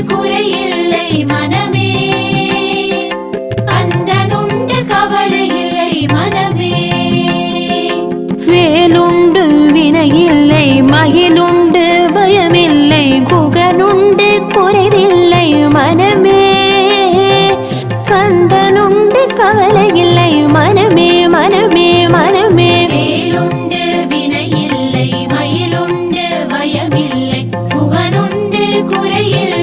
குறையில்லை மனமே, கந்தனுண்டு கவலையில்லை மனமே. வேலுண்டு வினையில்லை மகிழுண்டு பயமில்லை குகனுண்டு குறைவில்லை மனமே, கந்தனுண்டு கவலையில்லை மனமே மனமே மனமே. வேலுண்டு வினையில்லை மயிலுண்டு பயமில்லை குகனுண்டு குறையில்லை